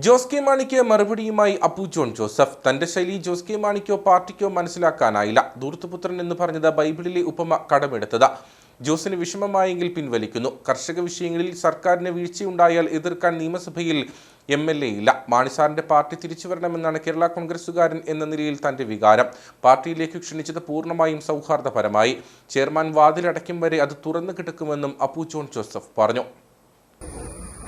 Jose K മാണിക്ക് മറുപടിയുമായി Appu John Joseph. തന്റെ ശൈലി ജോസ് കെ മാണിക്കോ പാർട്ടിക്കോ മനസ്സിലാക്കാനായില്ല. ധൂർത്തുപുത്രൻ എന്ന് പറഞ്ഞത് ബൈബിളിലെ ഉപമ കടമെടുത്തത്. ജോസിന് വിഷമമായെങ്കിൽ പിൻവലിക്കുന്നു. കർഷക വിഷയങ്ങളിൽ സർക്കാരിന് വീഴ്ചയുണ്ടായാൽ എതിർക്കാൻ നിയമസഭയിൽ MLA ഇല്ല. മാണിസാറിന്റെ പാർട്ടി തിരിച്ചുവരണമെന്നാണ് കേരള കോൺഗ്രസുകാരൻ എന്ന നിലയിൽ തന്റെ വികാരം. പാർട്ടിയിലേക്ക് ക്ഷണിച്ചത് പൂർണ്ണമായും സൗഹാർദ്ദപരമായി. ചെയർമാൻ വാതിലടയ്ക്കും വരെ അത് തുറന്നു കിടക്കുമെന്നും അപ്പു ജോൺ ജോസഫ് പറഞ്ഞു.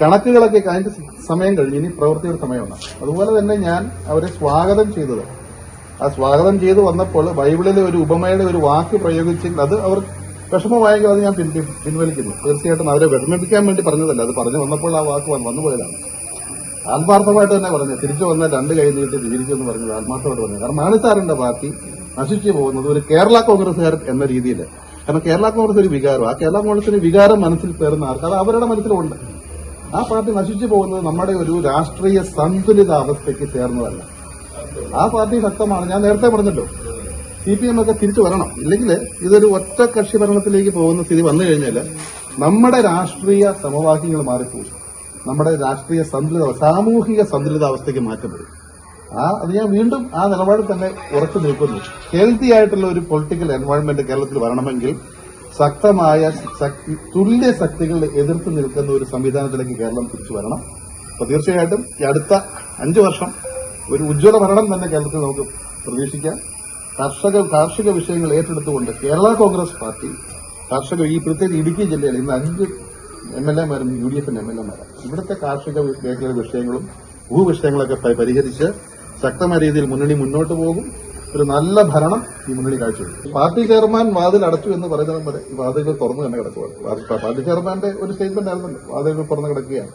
കണക്കുകളൊക്കെ അതിന്റെ സമയം കഴിഞ്ഞ് ഇനി പ്രവൃത്തിയുടെ സമയമാണ്. അതുപോലെ തന്നെ ഞാൻ അവരെ സ്വാഗതം ചെയ്തത്, ആ സ്വാഗതം ചെയ്ത് വന്നപ്പോൾ ബൈബിളിലെ ഒരു ഉപമയുടെ ഒരു വാക്ക് പ്രയോഗിച്ചെങ്കിൽ അത് അവർ വിഷമമായെങ്കിൽ അത് ഞാൻ പിൻവലിക്കുന്നു. തീർച്ചയായിട്ടും അവരെ വിഷമിപ്പിക്കാൻ വേണ്ടി പറഞ്ഞതല്ല, അത് പറഞ്ഞു വന്നപ്പോൾ ആ വാക്ക് വന്നുപോയതാണ്. ആത്മാർത്ഥമായിട്ട് തന്നെ പറഞ്ഞു, തിരിച്ചു വന്ന രണ്ട് കൈ നീട്ടി സ്വീകരിക്കുമെന്ന് പറഞ്ഞത് ആത്മാർത്ഥമായിട്ട് പറഞ്ഞു. കാരണം മാണിസാറിന്റെ പാർട്ടി നശിച്ചു പോകുന്നത് ഒരു കേരള കോൺഗ്രസുകാരൻ എന്ന രീതിയിൽ. കാരണം കേരള കോൺഗ്രസ് ഒരു വികാരം, ആ കേരള കോൺഗ്രസിന് വികാരം മനസ്സിൽ പേറുന്ന ആർക്ക് അത് അവരുടെ മനസ്സിലുണ്ട്. ആ പാർട്ടി നശിച്ചു പോകുന്നത് നമ്മുടെ ഒരു രാഷ്ട്രീയ സന്തുലിതാവസ്ഥയ്ക്ക് ചേർന്നതല്ല. ആ പാർട്ടി ശക്തമാണ്. ഞാൻ നേരത്തെ പറഞ്ഞല്ലോ, CPM ഒക്കെ തിരിച്ചു വരണം. ഇല്ലെങ്കിൽ ഇതൊരു ഒറ്റ കക്ഷി ഭരണത്തിലേക്ക് പോകുന്ന സ്ഥിതി വന്നു കഴിഞ്ഞാൽ നമ്മുടെ രാഷ്ട്രീയ സമവാക്യങ്ങൾ മാറിപ്പോകും. നമ്മുടെ രാഷ്ട്രീയ സാമൂഹിക സന്തുലിതാവസ്ഥയ്ക്ക് മാറ്റം വരും. അത് ഞാൻ വീണ്ടും ആ നിലപാടിൽ തന്നെ ഉറച്ചു നിൽക്കുന്നു. ഹെൽത്തി ആയിട്ടുള്ള ഒരു പൊളിറ്റിക്കൽ എൻവയോൺമെന്റ് കേരളത്തിൽ വരണമെങ്കിൽ ശക്തമായ തുല്യ ശക്തികളെ എതിർത്ത് നിൽക്കുന്ന ഒരു സംവിധാനത്തിലേക്ക് കേരളം തിരിച്ചു വരണം. അപ്പൊ തീർച്ചയായിട്ടും ഈ അടുത്ത 5 വർഷം ഒരു ഉജ്ജ്വല ഭരണം തന്നെ കേരളത്തിൽ നമുക്ക് പ്രതീക്ഷിക്കാം. കാർഷിക വിഷയങ്ങൾ ഏറ്റെടുത്തുകൊണ്ട് കേരള കോൺഗ്രസ് പാർട്ടി ഈ പ്രത്യേക ഇടുക്കി ജില്ലയിൽ ഇന്ന് 5 MLA-മാരും UDF MLA-മാരാണ്. ഇവിടുത്തെ കാർഷിക മേഖലയിലെ വിഷയങ്ങളും ഭൂവിഷയങ്ങളൊക്കെ പരിഹരിച്ച് ശക്തമായ രീതിയിൽ മുന്നണി മുന്നോട്ട് പോകും. ഒരു നല്ല ഭരണം ഈ മുന്നണി കാഴ്ചവെക്കും. പാർട്ടി ചെയർമാൻ വാതിൽ അടച്ചു എന്ന് പറയുന്നത് വരെ ഈ വാതിലുകൾ തുറന്നു തന്നെ കിടക്കുകയാണ്. പാർട്ടി ചെയർമാന്റെ ഒരു സ്റ്റേറ്റ്മെന്റ് ആയിരുന്നല്ലോ, വാതിലുകൾ തുറന്നു കിടക്കുകയാണ്.